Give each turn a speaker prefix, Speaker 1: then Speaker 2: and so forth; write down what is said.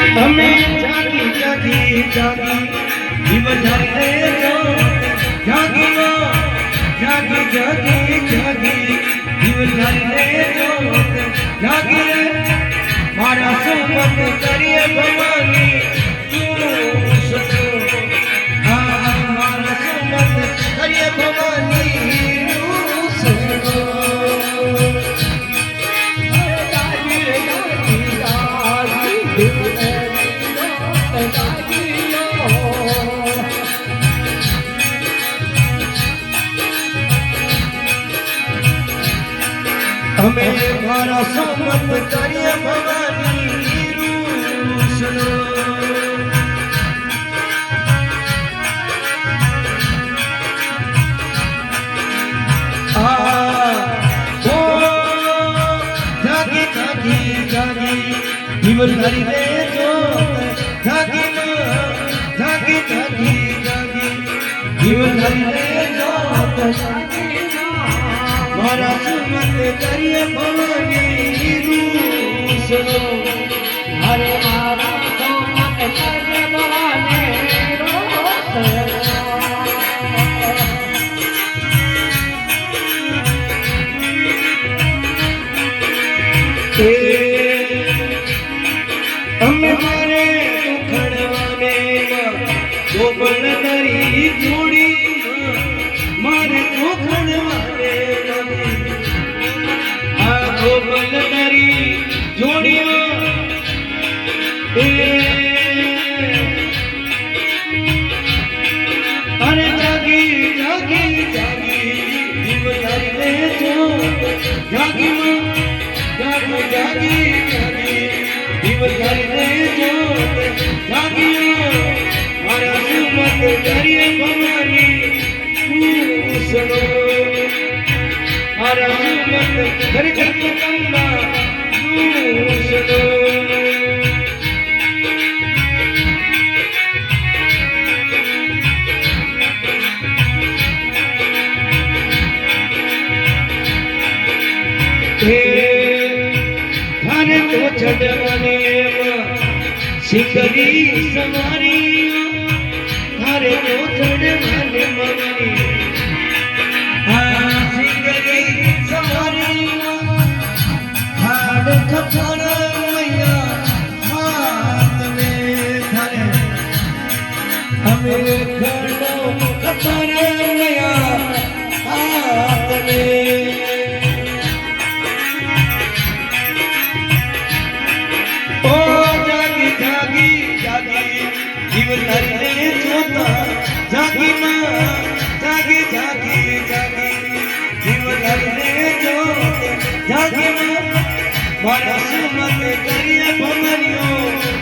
Speaker 1: हमें जागी जागी जागी जीवन जागे जो जागी वो जागी जागी जागी जीवन जागे जो जागी मारा सुमत करिए भवानी तू सतो मारा सुमत करिए भवानी तू सतो हमें मारा सुमत करिए भवानी रूसलो जागी जागी जागी जीवन हरि रे जो जागी जागी जागी जागी जीवन हरि रे जो मारा सुमत करिए भवानी रूसलो
Speaker 2: हरे मारा सुमत करिए भवानी रूसलो
Speaker 1: हमारे खड़वाने गोपन दरी जोड़ी मारे को खड़वाने गोपन दरी जोड़ियो अरे जागी जागी जागी जीवन ले जो जागी जागी जागी जागी जीवन ले जो जागी मारा सुमत करिए भवानी रूसलो मारा सुमत करिए जगदम्बा रूसलो थारे तो छड़वाने सिंगरी सवारी थारे तो छड़वाने मवानी सिंगरी सवारी हाड खपर मैया हाथ में थारे हमें खड़ो खपर मैया हाथ में जीवन हरे जोता जागी माँ जागी जागी जागी जीवन हरे जोता जागी माँ मारा सुमत करिए भवानियों